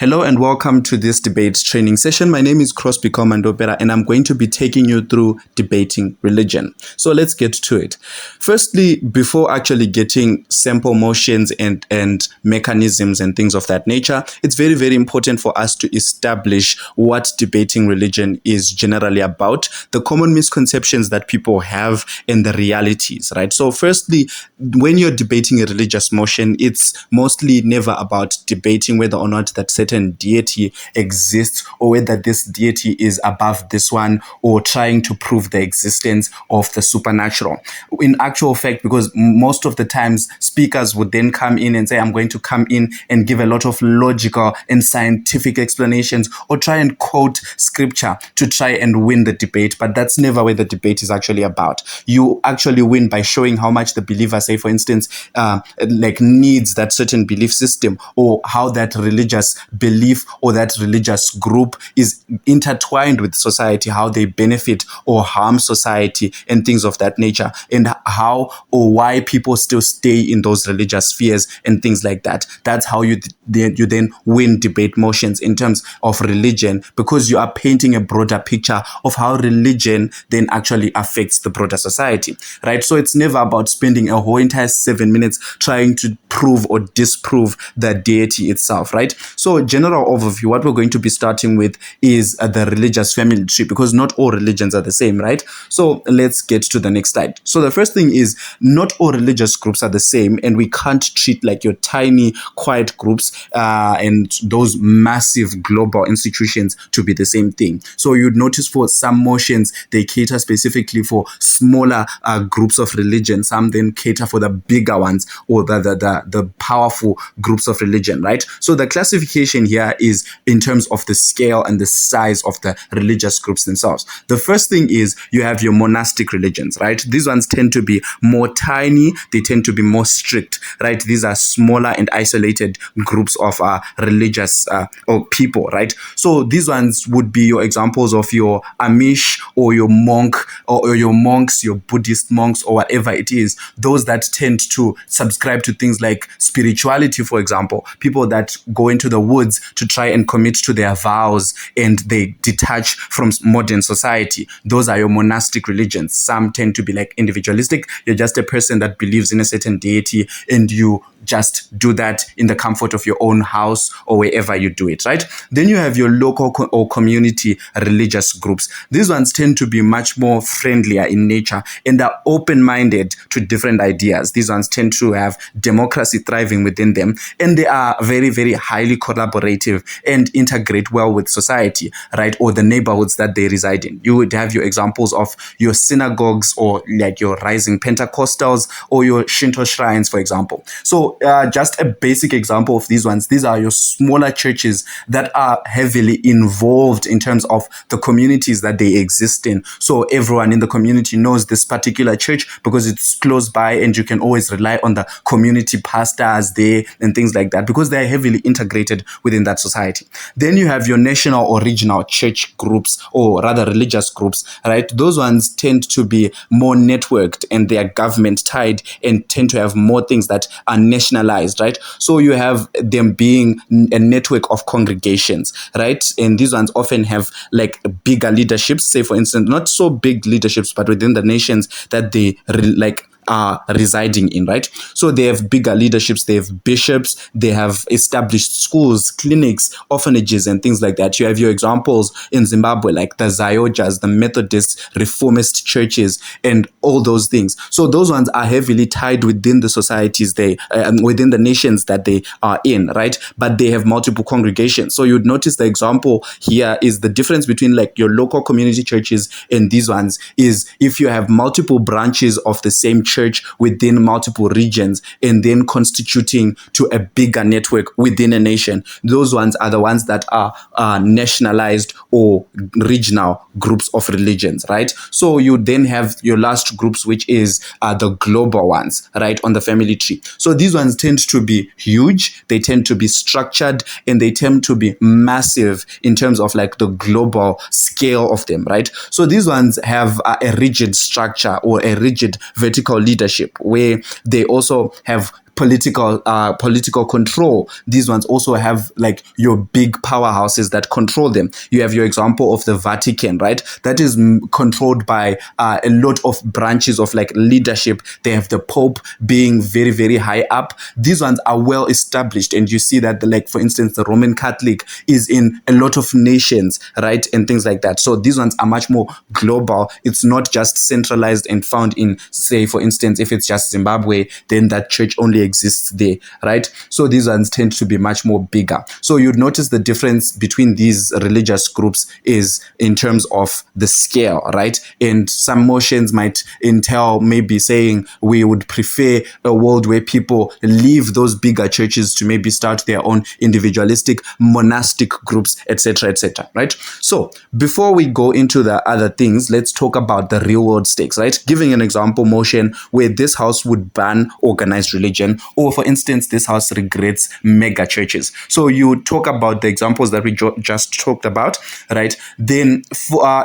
Hello and welcome to this debate training session. My name is Crosbical Mandiopera and I'm going to be taking you through debating religion. So let's get to it. Firstly, before actually getting sample motions and mechanisms and things of that nature, it's very, very important for us to establish what debating religion is generally about, the common misconceptions that people have and the realities, right? So firstly, when you're debating a religious motion, it's mostly never about debating whether or not that certain deity exists or whether this deity is above this one or trying to prove the existence of the supernatural. In actual fact, because most of the times speakers would then come in and say, I'm going to come in and give a lot of logical and scientific explanations or try and quote scripture to try and win the debate. But that's never where the debate is actually about. You actually win by showing how much the believer, say, for instance, needs that certain belief system or how that religious belief or that religious group is intertwined with society, how they benefit or harm society and things of that nature, and how or why people still stay in those religious spheres and things like that. That's how you then win debate motions in terms of religion, because you are painting a broader picture of how religion then actually affects the broader society, right? So it's never about spending a whole entire 7 minutes trying to prove or disprove the deity itself, right? So general overview, what we're going to be starting with is the religious family tree, because not all religions are the same, right? So let's get to the next slide. So the first thing is, not all religious groups are the same, and we can't treat like your tiny quiet groups and those massive global institutions to be the same thing. So you'd notice for some motions, they cater specifically for smaller groups of religion. Some then cater for the bigger ones or the powerful groups of religion, right? So the classification here is in terms of the scale and the size of the religious groups themselves. The first thing is you have your monastic religions, right? These ones tend to be more tiny. They tend to be more strict, right? These are smaller and isolated groups of religious or people, right? So these ones would be your examples of your Amish or your monk or your monks, your Buddhist monks or whatever it is. Those that tend to subscribe to things like spirituality, for example, people that go into the woods to try and commit to their vows and they detach from modern society. Those are your monastic religions. Some tend to be like individualistic. You're just a person that believes in a certain deity and you just do that in the comfort of your own house or wherever you do it, right? Then you have your local or community religious groups. These ones tend to be much more friendlier in nature and are open-minded to different ideas. These ones tend to have democracy thriving within them, and they are very, very highly collaborative and integrate well with society, right? Or the neighborhoods that they reside in. You would have your examples of your synagogues or like your rising Pentecostals or your Shinto shrines, for example. So just a basic example of these ones. These are your smaller churches that are heavily involved in terms of the communities that they exist in. So everyone in the community knows this particular church because it's close by and you can always rely on the community pastors there and things like that because they're heavily integrated within that society. Then you have your national or regional church groups, or rather religious groups, right? Those ones tend to be more networked and they are government tied and tend to have more things that are nationalized, right? So you have them being a network of congregations, right? And these ones often have like bigger leaderships, say for instance, not so big leaderships, but within the nations that they are residing in, right? So they have bigger leaderships, they have bishops, they have established schools, clinics, orphanages, and things like that. You have your examples in Zimbabwe, like the Ziojas, the Methodist, Reformist churches, and all those things. So those ones are heavily tied within the societies within the nations that they are in, right? But they have multiple congregations. So you'd notice the example here is the difference between like your local community churches and these ones is if you have multiple branches of the same church within multiple regions and then constituting to a bigger network within a nation. Those ones are the ones that are nationalized or regional groups of religions, right? So you then have your last groups, which is the global ones, right, on the family tree. So these ones tend to be huge, they tend to be structured, and they tend to be massive in terms of like the global scale of them, right? So these ones have a rigid structure or a rigid vertical leadership where they also have political control. These ones also have like your big powerhouses that control them. You have your example of the Vatican, right? That is controlled by a lot of branches of like leadership. They have the Pope being very, very high up. These ones are well established, and you see that, like for instance, the Roman Catholic is in a lot of nations, right, and things like that. So these ones are much more global. It's not just centralized and found in, say, for instance, if it's just Zimbabwe, then that church only exists there, right? So these ones tend to be much more bigger. So you'd notice the difference between these religious groups is in terms of the scale, right? And some motions might entail maybe saying we would prefer a world where people leave those bigger churches to maybe start their own individualistic monastic groups, etc., etc., right? So before we go into the other things, let's talk about the real world stakes, right? Giving an example motion where this house would ban organized religion, or for instance, this house regrets mega churches. So you talk about the examples that we just talked about, right? Then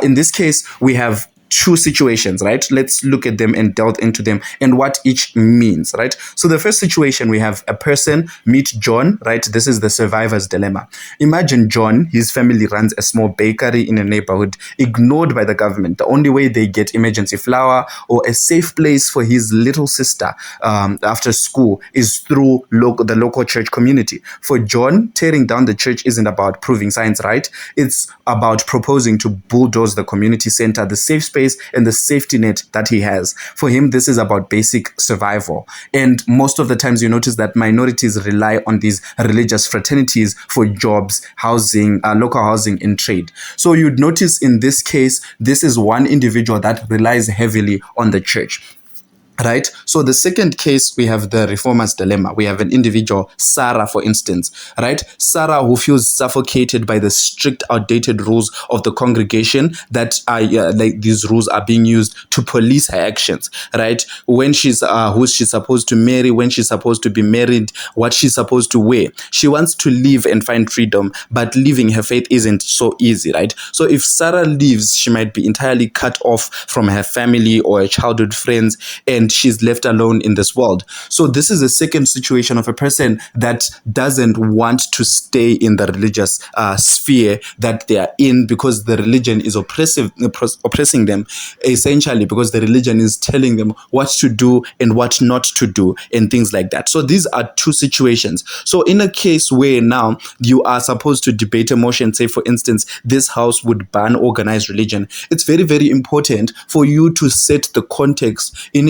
in this case, we have two situations, right? Let's look at them and delve into them and what each means, right? So the first situation, we have a person, meet John, right? This is the survivor's dilemma. Imagine John, his family runs a small bakery in a neighborhood ignored by the government. The only way they get emergency flour or a safe place for his little sister after school is through the local church community. For John, tearing down the church isn't about proving science right. It's about proposing to bulldoze the community center, the safe space and the safety net that he has. For him, this is about basic survival. And most of the times you notice that minorities rely on these religious fraternities for jobs, housing, local housing and trade. So you'd notice in this case, this is one individual that relies heavily on the church. Right. So the second case, we have the reformer's dilemma. We have an individual, Sarah, for instance, right? Sarah, who feels suffocated by the strict, outdated rules of the congregation that are like these rules are being used to police her actions, right? When she's who she's supposed to marry, when she's supposed to be married, what she's supposed to wear. She wants to live and find freedom, but living her faith isn't so easy, right? So if Sarah leaves, she might be entirely cut off from her family or her childhood friends, and she's left alone in this world. So this is a second situation of a person that doesn't want to stay in the religious sphere that they are in, because the religion is oppressing them, essentially because the religion is telling them what to do and what not to do and things like that. So these are two situations. So in a case where now you are supposed to debate a motion, say for instance, this house would ban organized religion, it's very, very important for you to set the context in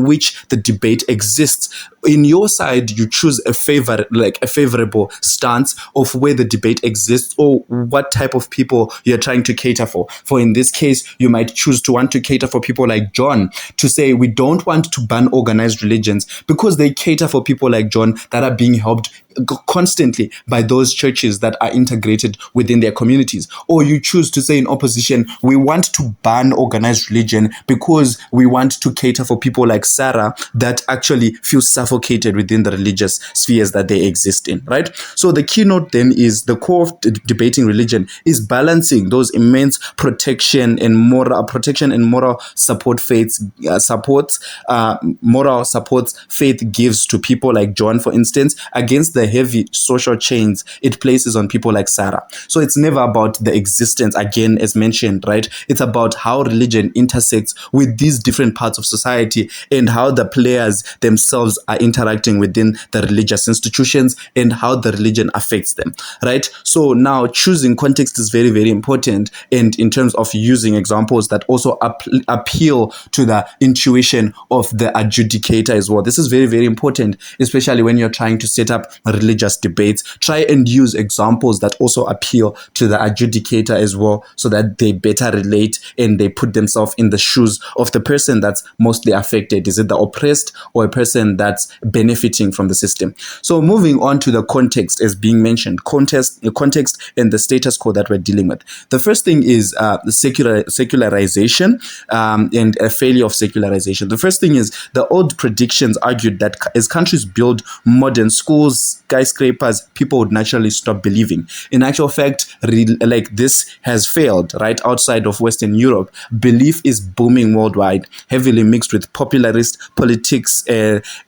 which the debate exists. In your side, you choose a favorable stance of where the debate exists or what type of people you're trying to cater for. For in this case, you might choose to want to cater for people like John, to say we don't want to ban organized religions because they cater for people like John that are being helped constantly by those churches that are integrated within their communities. Or you choose to say in opposition, we want to ban organized religion because we want to cater for people like Sarah that actually feel suffocated within the religious spheres that they exist in, right? So the keynote then is the core of debating religion is balancing those immense protection and moral support moral supports faith gives to people like John, for instance, against the heavy social chains it places on people like Sarah. So it's never about the existence, again, as mentioned, right? It's about how religion intersects with these different parts of society and how the players themselves are interacting within the religious institutions and how the religion affects them, right? So now choosing context is very, very important, and in terms of using examples that also appeal to the intuition of the adjudicator as well. This is very, very important, especially when you're trying to set up religious debates. Try and use examples that also appeal to the adjudicator as well, so that they better relate and they put themselves in the shoes of the person that's mostly affected. Is it the oppressed or a person that's benefiting from the system? So moving on to the context as being mentioned, context and the status quo that we're dealing with. The first thing is the secularization and a failure of secularization. The first thing is the old predictions argued that as countries build modern schools, skyscrapers, people would naturally stop believing. In actual fact, this has failed, right? Outside of Western Europe, belief is booming worldwide, heavily mixed with popularist politics,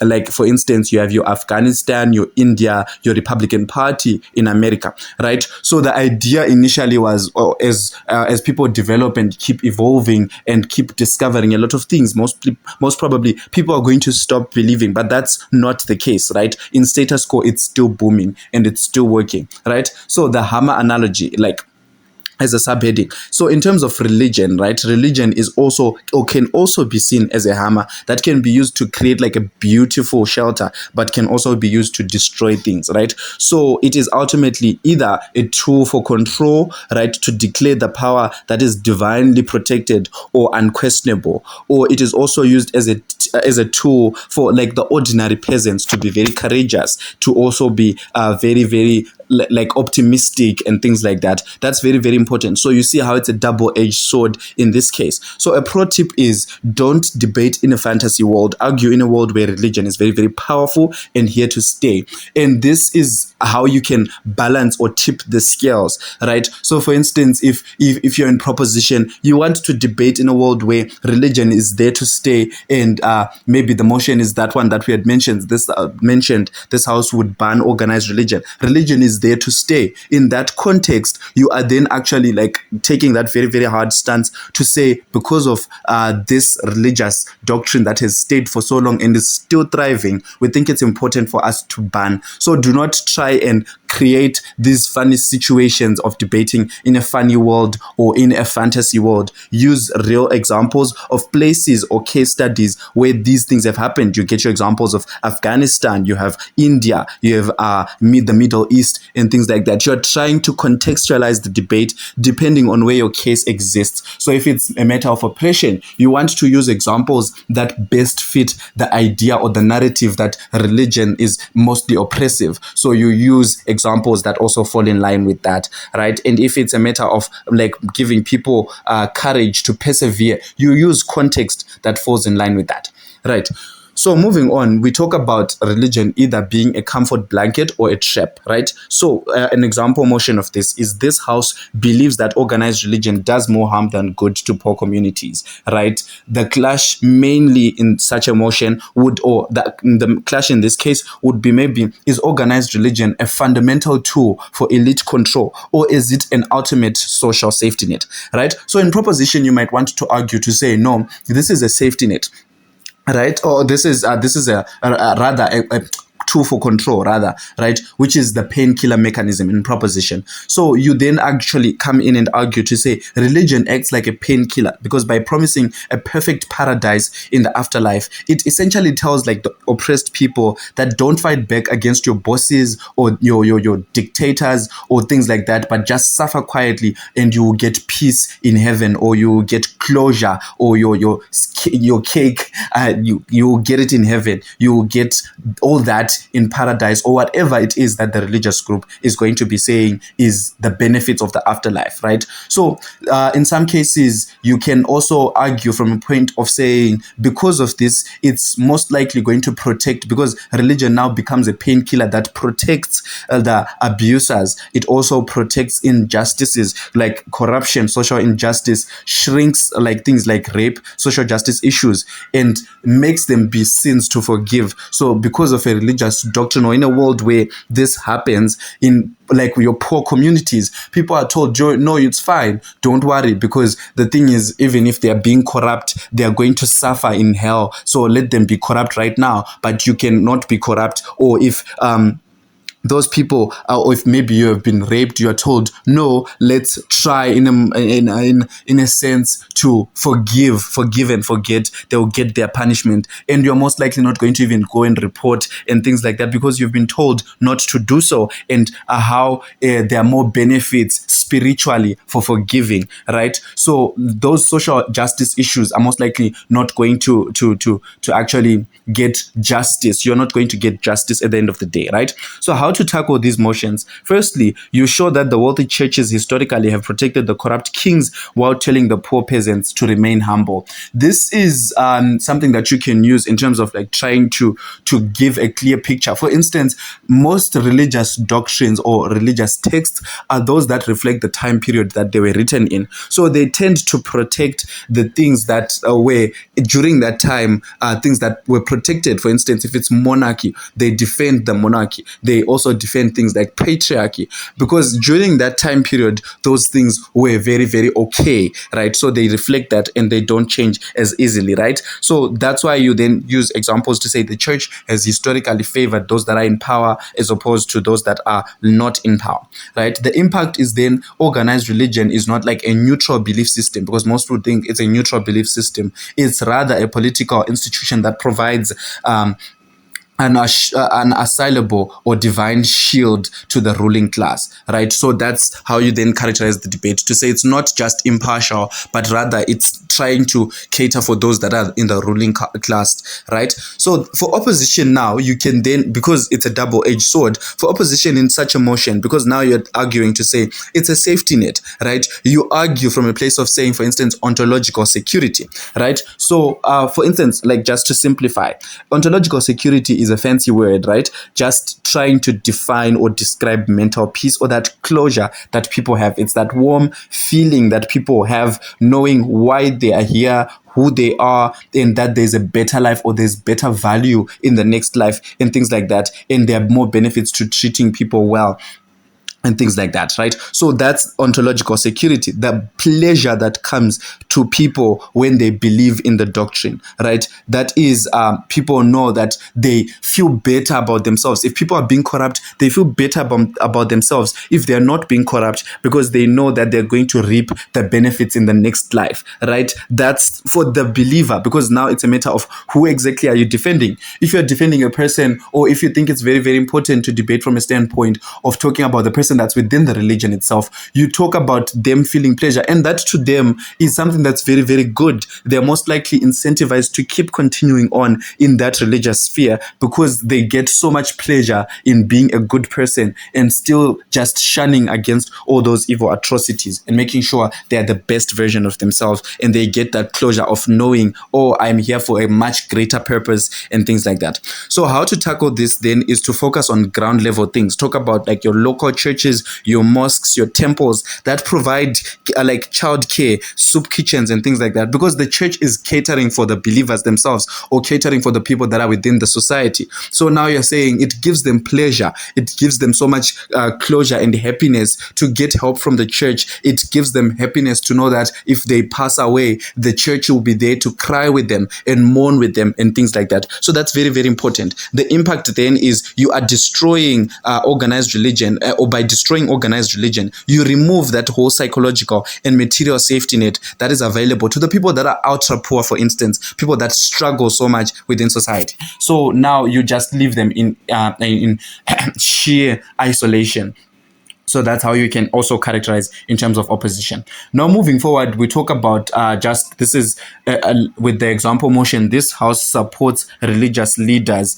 like for instance, you have your Afghanistan, your India, your Republican Party in America, right? So the idea initially was, as people develop and keep evolving and keep discovering a lot of things, most probably people are going to stop believing, but that's not the case, right? In status quo, it's still booming and it's still working, right? So the hammer analogy, like, as a subheading. So in terms of religion, right, religion is also, or can also be seen as a hammer that can be used to create like a beautiful shelter, but can also be used to destroy things, right? So it is ultimately either a tool for control, right, to declare the power that is divinely protected or unquestionable, or it is also used as a tool for like the ordinary peasants to be very courageous, to also be very, very like optimistic and things like that. That's very, very important. So you see how it's a double-edged sword in this case. So a pro tip is, don't debate in a fantasy world, argue in a world where religion is very, very powerful and here to stay. And this is how you can balance or tip the scales, right? So for instance, if you're in proposition, you want to debate in a world where religion is there to stay, and maybe the motion is that one that we had mentioned, this house would ban organized religion. Religion is there to stay. In that context, you are then actually like taking that very, very hard stance to say, because of this religious doctrine that has stayed for so long and is still thriving, we think it's important for us to ban. So do not try and create these funny situations of debating in a funny world or in a fantasy world. Use real examples of places or case studies where these things have happened. You get your examples of Afghanistan, you have India, you have the Middle East and things like that. You're trying to contextualize the debate depending on where your case exists. So if it's a matter of oppression, you want to use examples that best fit the idea or the narrative that religion is mostly oppressive. So you use examples that also fall in line with that, right? And if it's a matter of like giving people courage to persevere, you use context that falls in line with that, right? So moving on, we talk about religion either being a comfort blanket or a trap, right? So an example motion of this is, this house believes that organized religion does more harm than good to poor communities, right? The clash mainly in such a motion would, or the clash in this case would be maybe, is organized religion a fundamental tool for elite control, or is it an ultimate social safety net, right? So in proposition, you might want to argue to say, no, this is a safety net, right? Or this is a rather a tool for control, rather, right? Which is the painkiller mechanism in proposition. So you then actually come in and argue to say religion acts like a painkiller, because by promising a perfect paradise in the afterlife, it essentially tells like the oppressed people that don't fight back against your bosses or your dictators or things like that, but just suffer quietly and you will get peace in heaven, or you will get closure, or your cake, you will get it in heaven, you will get all that in paradise, or whatever it is that the religious group is going to be saying is the benefits of the afterlife, right? So in some cases, you can also argue from a point of saying, because of this, it's most likely going to protect, because religion now becomes a painkiller that protects the abusers. It also protects injustices like corruption, social injustice, shrinks like things like rape, social justice issues, and makes them be sins to forgive. So because of a religious doctrine, or in a world where this happens in like your poor communities, people are told, no, it's fine, don't worry, because the thing is, even if they are being corrupt, they are going to suffer in hell, so let them be corrupt right now, but you cannot be corrupt. Or if those people, or if maybe you have been raped, you are told, no, let's try in a sense to forgive and forget. They will get their punishment, and you're most likely not going to even go and report and things like that, because you've been told not to do so, and how there are more benefits spiritually for forgiving, right? So those social justice issues are most likely not going to actually get justice. You're not going to get justice at the end of the day, right? So how to tackle these motions? Firstly, you show that the wealthy churches historically have protected the corrupt kings while telling the poor peasants to remain humble. This is something that you can use in terms of like trying to give a clear picture. For instance, most religious doctrines or religious texts are those that reflect the time period that they were written in. So they tend to protect the things that were during that time, things that were protected. For instance, if it's monarchy, they defend the monarchy. They also defend things like patriarchy, because during that time period, those things were very, very okay, right? So they reflect that and they don't change as easily, right? So that's why you then use examples to say the church has historically favored those that are in power as opposed to those that are not in power, right? The impact is then organized religion is not like a neutral belief system, because most people think it's a neutral belief system. It's rather a political institution that provides an assailable or divine shield to the ruling class, right? So that's how you then characterize the debate, to say it's not just impartial, but rather it's trying to cater for those that are in the ruling class, right? So for opposition now, you can then, because it's a double-edged sword, for opposition in such a motion, because now you're arguing to say it's a safety net, right? You argue from a place of saying, for instance, ontological security, right? So for instance, like just to simplify, ontological security is a fancy word, right? Just trying to define or describe mental peace or that closure that people have. It's that warm feeling that people have knowing why they are here, who they are, and that there's a better life or there's better value in the next life and things like that. And there are more benefits to treating people well and things like that, right? So that's ontological security, the pleasure that comes to people when they believe in the doctrine, right? That is, people know that they feel better about themselves. If people are being corrupt, they feel better about themselves if they're not being corrupt, because they know that they're going to reap the benefits in the next life, right? That's for the believer, because now it's a matter of who exactly are you defending. If you're defending a person, or if you think it's very, very important to debate from a standpoint of talking about the person that's within the religion itself, you talk about them feeling pleasure, and that to them is something that's very, very good. They're most likely incentivized to keep continuing on in that religious sphere because they get so much pleasure in being a good person and still just shunning against all those evil atrocities and making sure they are the best version of themselves, and they get that closure of knowing, oh, I'm here for a much greater purpose and things like that. So how to tackle this then is to focus on ground level things. Talk about like your local churches, your mosques, your temples that provide like childcare, soup kitchens and things like that, because the church is catering for the believers themselves or catering for the people that are within the society. So now you're saying it gives them pleasure, it gives them so much closure and happiness to get help from the church. It gives them happiness to know that if they pass away, the church will be there to cry with them and mourn with them and things like that. So that's very, very important. The impact then is you are destroying organized religion, or by destroying organized religion, you remove that whole psychological and material safety net that is available to the people that are ultra poor, for instance, people that struggle so much within society. So now you just leave them in sheer isolation. So that's how you can also characterize in terms of opposition. Now, moving forward, we talk about this is with the example motion, this house supports religious leaders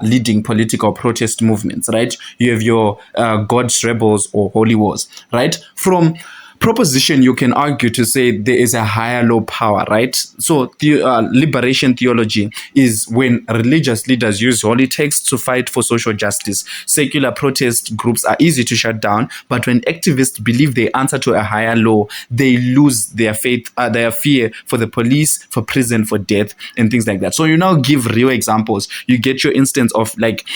leading political protest movements, right? You have your God's rebels or holy wars, right? From proposition, you can argue to say there is a higher law power, right? So the liberation theology is when religious leaders use holy texts to fight for social justice. Secular protest groups are easy to shut down, but when activists believe they answer to a higher law, they lose their faith, their fear for the police, for prison, for death, and things like that. So you now give real examples. You get your instance of like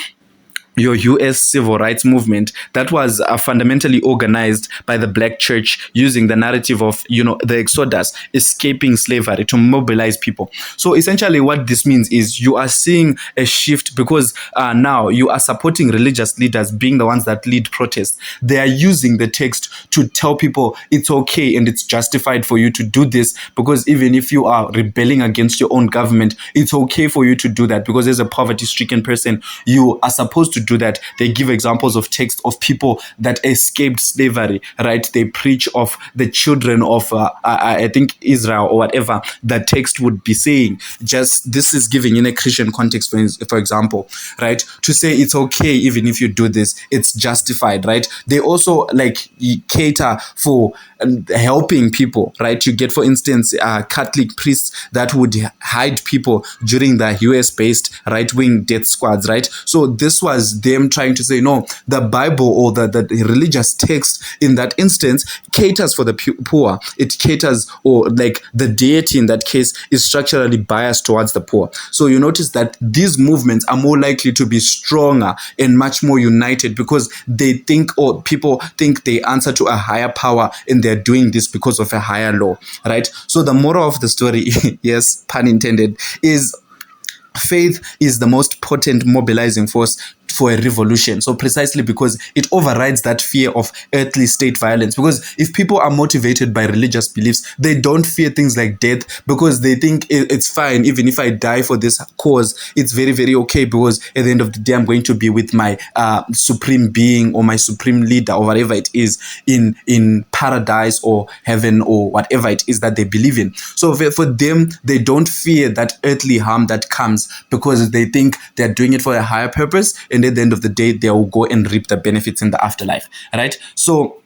your US civil rights movement that was fundamentally organized by the Black church using the narrative of, the Exodus, escaping slavery to mobilize people. So essentially what this means is you are seeing a shift because now you are supporting religious leaders being the ones that lead protests. They are using the text to tell people it's okay and it's justified for you to do this, because even if you are rebelling against your own government, it's okay for you to do that, because as a poverty-stricken person, you are supposed to to do that. They give examples of text of people that escaped slavery, right? They preach of the children of, I think, Israel or whatever that text would be saying. Just this is giving in a Christian context, for example, right? To say it's okay even if you do this, it's justified, right? They also like cater for helping people, right? You get, for instance, Catholic priests that would hide people during the US-based right-wing death squads, right? So this was them trying to say, no, the Bible or the religious text in that instance caters for the poor. It caters, or like the deity in that case is structurally biased towards the poor. So you notice that these movements are more likely to be stronger and much more united because they think, or people think, they answer to a higher power and they're doing this because of a higher law, right? So the moral of the story, yes, pun intended, is faith is the most potent mobilizing force for a revolution. So precisely because it overrides that fear of earthly state violence. Because if people are motivated by religious beliefs, they don't fear things like death because they think it's fine. Even if I die for this cause, it's very, very okay because at the end of the day, I'm going to be with my supreme being or my supreme leader or whatever it is in paradise or heaven or whatever it is that they believe in. So for them, they don't fear that earthly harm that comes because they think they're doing it for a higher purpose, and at the end of the day, they will go and reap the benefits in the afterlife, right? So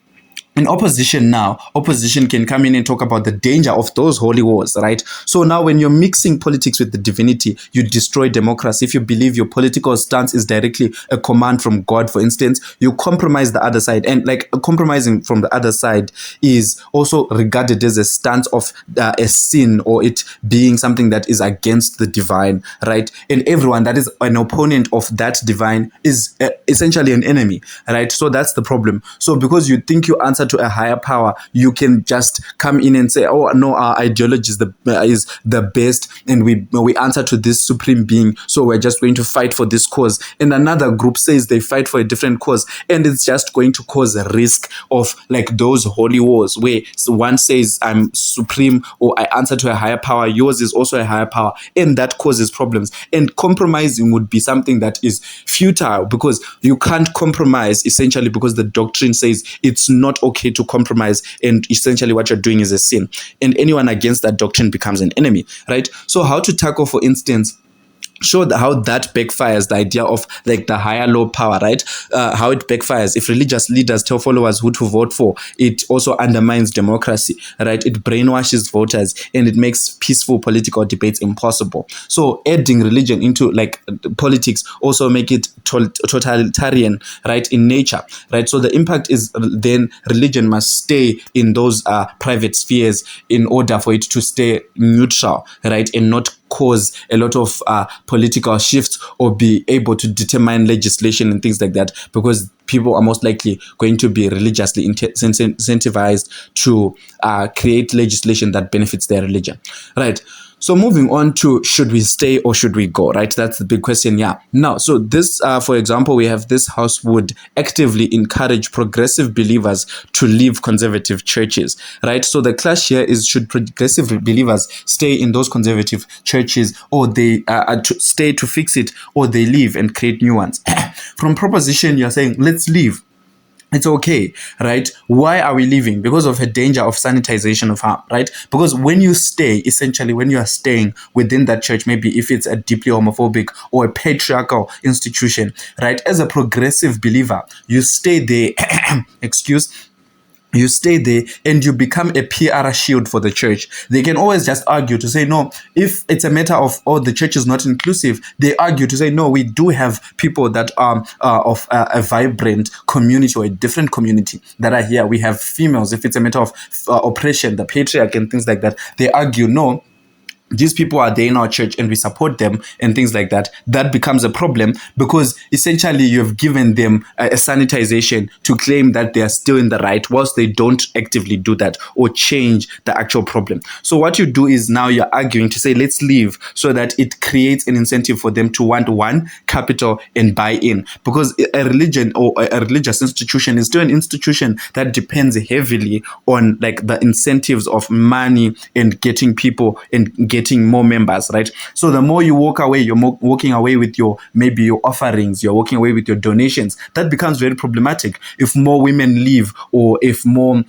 in opposition now, opposition can come in and talk about the danger of those holy wars, right? So now when you're mixing politics with the divinity, you destroy democracy. If you believe your political stance is directly a command from God, for instance, you compromise the other side. And like compromising from the other side is also regarded as a stance of a sin, or it being something that is against the divine, right? And everyone that is an opponent of that divine is essentially an enemy, right? So that's the problem. So because you think you answer to a higher power, you can just come in and say, oh no, our ideology is the best, and we answer to this supreme being, so we're just going to fight for this cause. And another group says they fight for a different cause, and it's just going to cause a risk of like those holy wars where one says I'm supreme or I answer to a higher power, yours is also a higher power, and that causes problems. And compromising would be something that is futile because you can't compromise, essentially because the doctrine says it's not okay to compromise, and essentially what you're doing is a sin, and anyone against that doctrine becomes an enemy, right? So how to tackle, for instance, show how that backfires, the idea of like the higher law power, right? How it backfires. If religious leaders tell followers who to vote for, it also undermines democracy, right? It brainwashes voters, and it makes peaceful political debates impossible. So adding religion into like politics also make it totalitarian, right, in nature, right? So the impact is then religion must stay in those private spheres in order for it to stay neutral, right, and not cause a lot of political shifts or be able to determine legislation and things like that, because people are most likely going to be religiously incentivized to create legislation that benefits their religion, right? So moving on to, should we stay or should we go, right? That's the big question. Yeah. Now, so this, for example, we have this house would actively encourage progressive believers to leave conservative churches, right? So the clash here is, should progressive believers stay in those conservative churches, or they stay to fix it, or they leave and create new ones? From proposition, you're saying, let's leave. It's okay, right? Why are we leaving? Because of a danger of sanitization of harm, right? Because when you stay, essentially, when you are staying within that church, maybe if it's a deeply homophobic or a patriarchal institution, right? As a progressive believer, you stay there, you stay there and you become a PR shield for the church. They can always just argue to say, no, if it's a matter of, oh, the church is not inclusive, they argue to say, no, we do have people that are of a vibrant community or a different community that are here. We have females. If it's a matter of oppression, the patriarch and things like that, they argue, no, these people are there in our church and we support them and things like that. That becomes a problem because essentially you have given them a sanitization to claim that they are still in the right, whilst they don't actively do that or change the actual problem. So what you do is now you're arguing to say, let's leave, so that it creates an incentive for them to want one, capital, and buy in. Because a religion or a religious institution is still an institution that depends heavily on like the incentives of money and getting people and getting getting more members, right? So the more you walk away, you're walking away with your, maybe your offerings, you're walking away with your donations. That becomes very problematic. If more women leave, or if more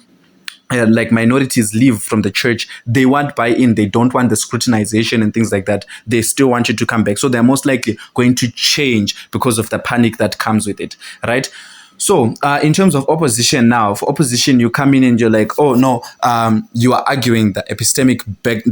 like minorities leave from the church, they want buy-in, they don't want the scrutinization and things like that. They still want you to come back. So they're most likely going to change because of the panic that comes with it, right? So in terms of opposition now, for opposition, you come in and you're like, oh no, you are arguing the epistemic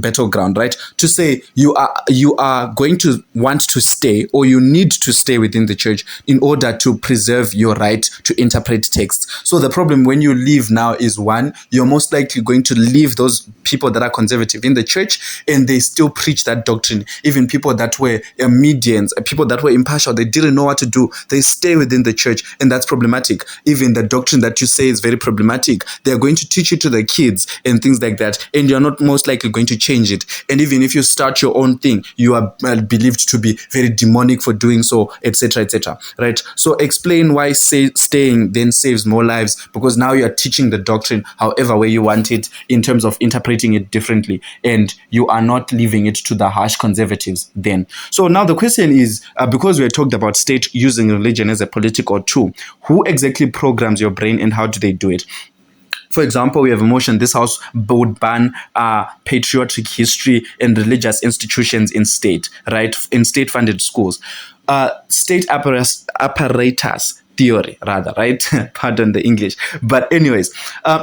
battleground, right? To say you are going to want to stay, or you need to stay within the church in order to preserve your right to interpret texts. So the problem when you leave now is, one, you're most likely going to leave those people that are conservative in the church, and they still preach that doctrine. Even people that were medians, people that were impartial, they didn't know what to do, they stay within the church, and that's problematic. Even the doctrine that you say is very problematic, they're going to teach it to the kids and things like that, and you're not most likely going to change it. And even if you start your own thing, you are believed to be very demonic for doing so, etc., etc., right? So explain why staying then saves more lives, because now you are teaching the doctrine however way you want it, in terms of interpreting it differently, and you are not leaving it to the harsh conservatives then. So now the question is, because we talked about state using religion as a political tool, who exactly programs your brain, and how do they do it? For example, we have a motion, this house would ban patriotic history and religious institutions in state, right? In state-funded schools. State apparatus theory, rather, right? Pardon the English. But anyways,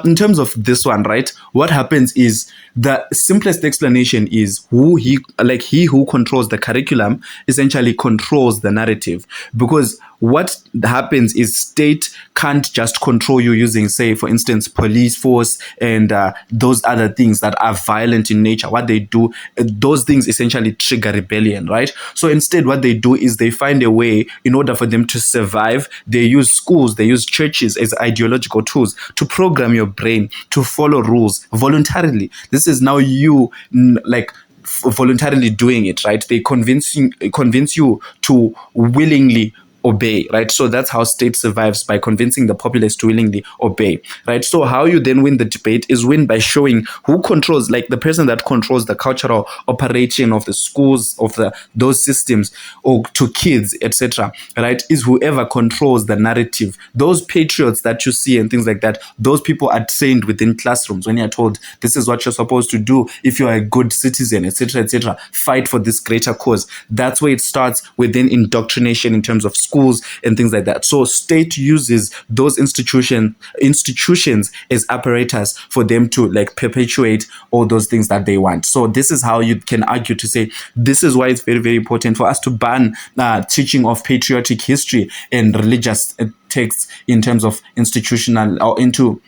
in terms of this one, right, what happens is, the simplest explanation is he who controls the curriculum essentially controls the narrative. Because what happens is, state can't just control you using, say, for instance, police force and those other things that are violent in nature. What they do, those things essentially trigger rebellion, right? So instead, what they do is they find a way, in order for them to survive, they use schools, they use churches as ideological tools to program your brain to follow rules voluntarily. This is now you, voluntarily doing it, right? They convince you to willingly obey, right? So that's how state survives, by convincing the populace to willingly obey, right? So how you then win the debate is win by showing who controls, like the person that controls the cultural operation of the schools, of those systems, or to kids, etc., right, is whoever controls the narrative. Those patriots that you see and things like that, those people are trained within classrooms. When you're told this is what you're supposed to do if you're a good citizen, etc., etc., fight for this greater cause. That's where it starts, within indoctrination in terms of schools and things like that. So state uses those institutions as apparatus for them to like perpetuate all those things that they want. So this is how you can argue to say, this is why it's very, very important for us to ban teaching of patriotic history and religious texts in terms of institutional, or into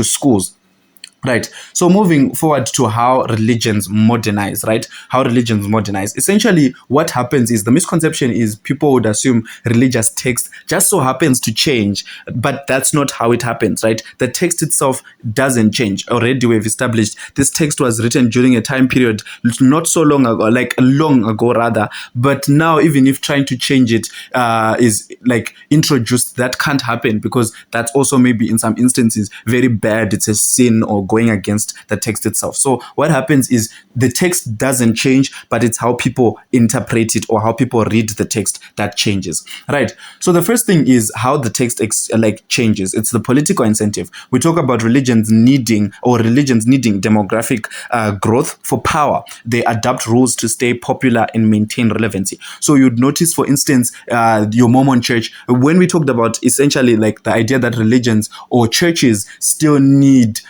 schools. Right. So moving forward to how religions modernize, right? How religions modernize. Essentially, what happens is, the misconception is, people would assume religious text just so happens to change, but that's not how it happens, right? The text itself doesn't change. Already we've established this text was written during a time period not so long ago, like long ago rather, but now even if trying to change it is like introduced, that can't happen, because that's also maybe in some instances very bad. It's a sin, or going against the text itself. So what happens is, the text doesn't change, but it's how people interpret it, or how people read the text, that changes, right? So the first thing is how the text changes. It's the political incentive. We talk about religions needing demographic growth for power. They adapt rules to stay popular and maintain relevancy. So you'd notice, for instance, your Mormon church, when we talked about essentially like the idea that religions or churches still need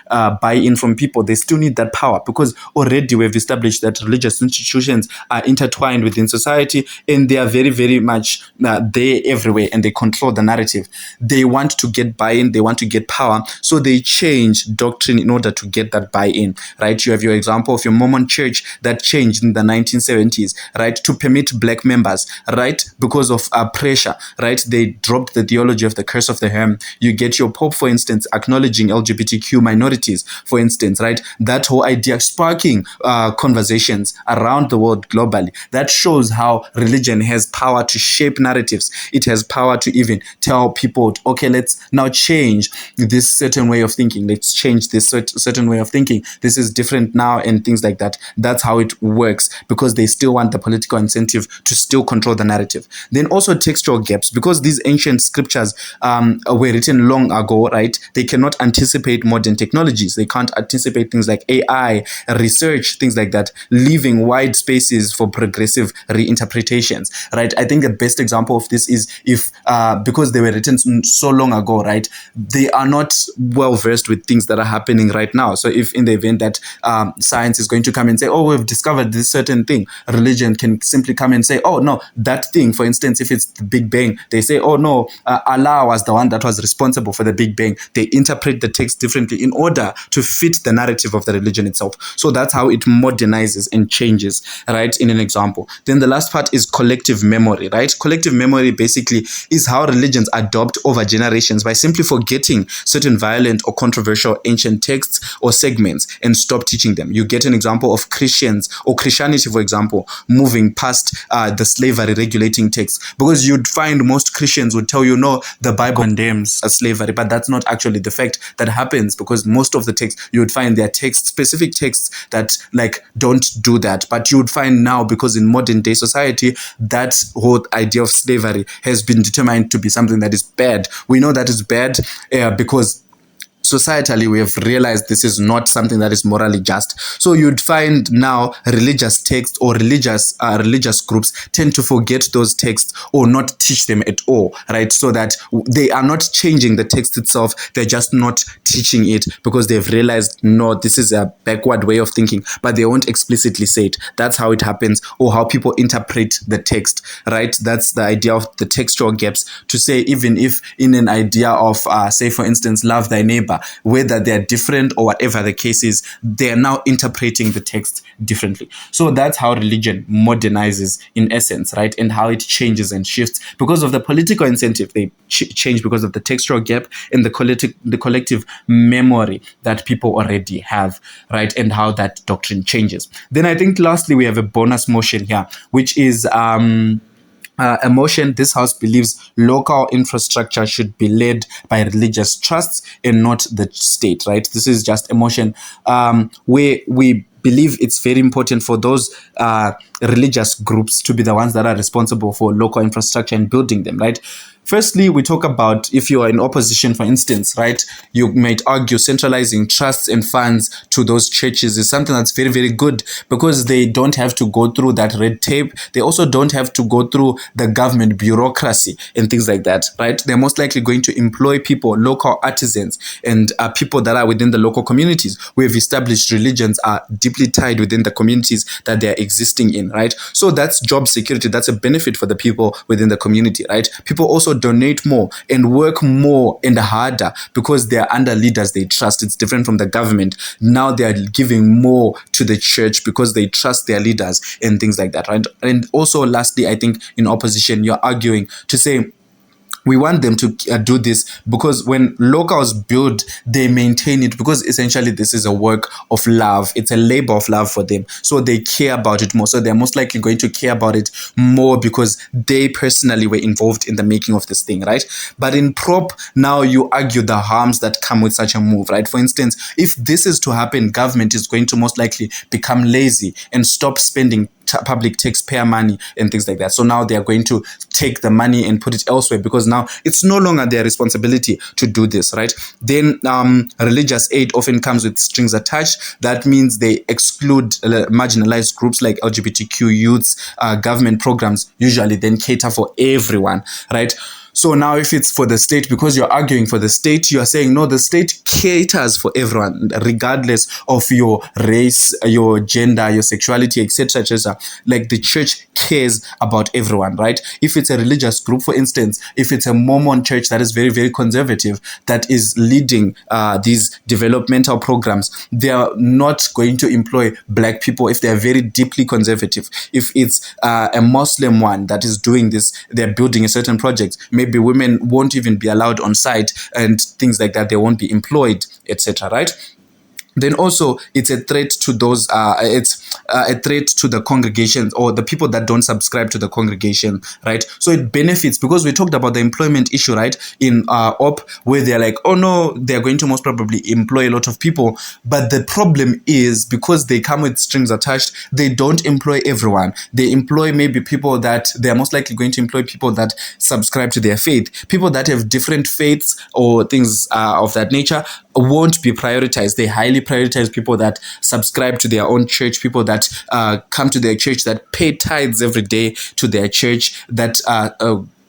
buy-in from people, they still need that power, because already we've established that religious institutions are intertwined within society, and they are very, very much there everywhere, and they control the narrative. They want to get buy-in, they want to get power, so they change doctrine in order to get that buy-in, right? You have your example of your Mormon church that changed in the 1970s, right, to permit black members, right, because of pressure, right? They dropped the theology of the curse of the harem. You get your Pope, for instance, acknowledging LGBTQ minorities, for instance, right? That whole idea sparking conversations around the world globally. That shows how religion has power to shape narratives. It has power to even tell people, okay, let's now change this certain way of thinking. Let's change this certain way of thinking. This is different now, and things like that. That's how it works, because they still want the political incentive to still control the narrative. Then also textual gaps, because these ancient scriptures were written long ago, right? They cannot anticipate modern technologies. They can't anticipate things like AI, research, things like that, leaving wide spaces for progressive reinterpretations, right? I think the best example of this is if, because they were written so long ago, right? They are not well versed with things that are happening right now. So if in the event that science is going to come and say, oh, we've discovered this certain thing, religion can simply come and say, oh, no, that thing, for instance, if it's the Big Bang, they say, oh, no, Allah was the one that was responsible for the Big Bang. They interpret the text differently in order to fit the narrative of the religion itself. So that's how it modernizes and changes, right, in an example. Then the last part is collective memory, right? Collective memory basically is how religions adopt over generations by simply forgetting certain violent or controversial ancient texts or segments and stop teaching them. You get an example of Christians or Christianity, for example, moving past the slavery regulating texts, because you'd find most Christians would tell you, no, the Bible condemns slavery, but that's not actually the fact that happens, because most of the texts, you would find there are texts, specific texts that like don't do that. But you would find now, because in modern day society, that whole idea of slavery has been determined to be something that is bad. We know that is bad because societally we have realized this is not something that is morally just. So you'd find now religious texts or religious groups tend to forget those texts or not teach them at all, right? So that they are not changing the text itself, they're just not teaching it because they've realized, no, this is a backward way of thinking, but they won't explicitly say it. That's how it happens, or how people interpret the text, right? That's the idea of the textual gaps, to say even if in an idea of say for instance, love thy neighbor, whether they're different or whatever the case is, they're now interpreting the text differently. So that's how religion modernizes in essence, right? And how it changes and shifts because of the political incentive. They change because of the textual gap and the collective memory that people already have, right? And how that doctrine changes. Then I think lastly, we have a bonus motion here, which is a motion. This house believes local infrastructure should be led by religious trusts and not the state, right? This is just a motion where we believe it's very important for those religious groups to be the ones that are responsible for local infrastructure and building them, right? Firstly, we talk about if you are in opposition, for instance, right, you might argue centralizing trusts and funds to those churches is something that's very, very good, because they don't have to go through that red tape. They also don't have to go through the government bureaucracy and things like that, right? They're most likely going to employ people, local artisans, and people that are within the local communities. We've established religions are deeply tied within the communities that they're existing in, right? So that's job security. That's a benefit for the people within the community, right? People also donate more and work more and harder because they are under leaders they trust. It's different from the government. Now they are giving more to the church because they trust their leaders and things like that, right? And also lastly, I think in opposition, you're arguing to say, we want them to do this because when locals build, they maintain it, because essentially this is a work of love. It's a labor of love for them. So they care about it more. So they're most likely going to care about it more because they personally were involved in the making of this thing, right? But in prop, now you argue the harms that come with such a move, right? For instance, if this is to happen, government is going to most likely become lazy and stop spending public taxpayer money and things like that. So now they are going to take the money and put it elsewhere because now it's no longer their responsibility to do this, right? Then religious aid often comes with strings attached. That means they exclude marginalized groups like LGBTQ youths. Government programs usually then cater for everyone, right? So now if it's for the state, because you're arguing for the state, you are saying, no, the state caters for everyone, regardless of your race, your gender, your sexuality, etc., etc. Like the church cares about everyone, right? If it's a religious group, for instance, if it's a Mormon church that is very, very conservative, that is leading these developmental programs, they are not going to employ black people if they are very deeply conservative. If it's a Muslim one that is doing this, they're building a certain project, maybe women won't even be allowed on site and things like that. They won't be employed, etc., right? then also it's a threat to those it's a threat to the congregations or the people that don't subscribe to the congregation, right? So it benefits, because we talked about the employment issue, right, in op, where they're like, oh no, they're going to most probably employ a lot of people, but the problem is because they come with strings attached, they don't employ everyone. They employ maybe people that they're most likely going to employ people that subscribe to their faith. People that have different faiths or things of that nature won't be prioritized. They highly prioritize people that subscribe to their own church, people that come to their church, that pay tithes every day to their church, that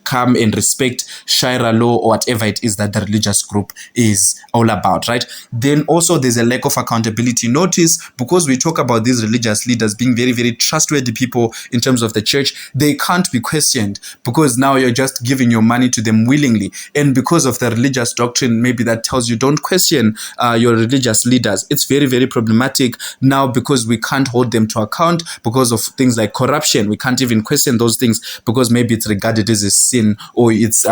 come and respect Sharia law or whatever it is that the religious group is all about, right? Then also there's a lack of accountability. Notice, because we talk about these religious leaders being very, very trustworthy people in terms of the church, they can't be questioned, because now you're just giving your money to them willingly. And because of the religious doctrine, maybe that tells you don't question your religious leaders. It's very, very problematic now, because we can't hold them to account because of things like corruption. We can't even question those things because maybe it's regarded as a sin, or it's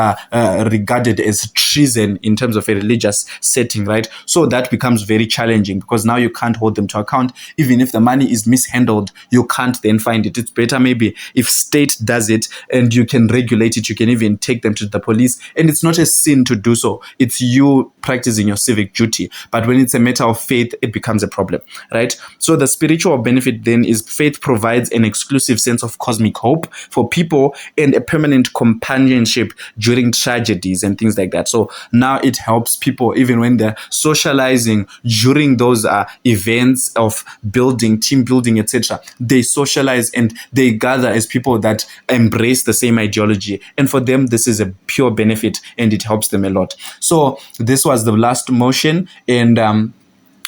regarded as treason in terms of a religious setting, right? So that becomes very challenging, because now you can't hold them to account. Even if the money is mishandled, you can't then find it. It's better maybe if state does it and you can regulate it. You can even take them to the police, and it's not a sin to do so. It's you practicing your civic duty. But when it's a matter of faith, it becomes a problem, right? So the spiritual benefit then is faith provides an exclusive sense of cosmic hope for people and a permanent companionship during tragedies and things like that. So now it helps people even when they're socializing during those events of building, team building, etc. They socialize and they gather as people that embrace the same ideology. And for them, this is a pure benefit and it helps them a lot. So this was the last motion, and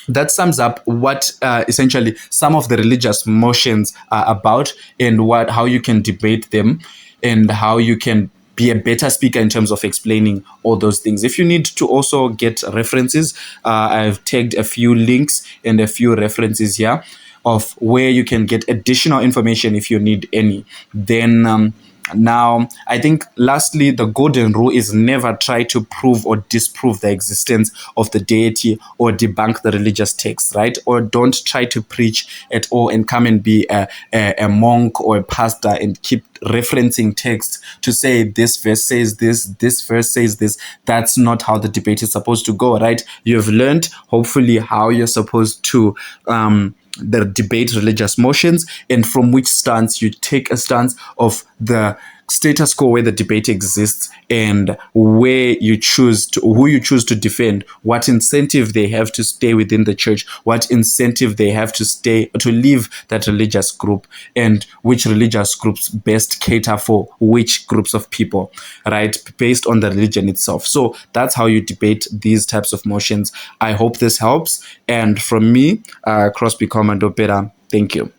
that sums up what essentially some of the religious motions are about, and how you can debate them, and how you can be a better speaker in terms of explaining all those things. If you need to also get references, I've tagged a few links and a few references here of where you can get additional information if you need any. Then now, I think lastly, the golden rule is never try to prove or disprove the existence of the deity or debunk the religious text, right? Or don't try to preach at all and come and be a monk or a pastor and keep referencing text to say this verse says this verse says this. That's not how the debate is supposed to go, right? You've learned, hopefully, how you're supposed to the debate religious motions, and from which stance you take a stance of the status quo where the debate exists, and where you choose to, who you choose to defend, what incentive they have to stay within the church, what incentive they have to stay, to leave that religious group, and which religious groups best cater for which groups of people, right, based on the religion itself. So that's how you debate these types of motions. I hope this helps. And from me, Crosbical Mandiopera, thank you.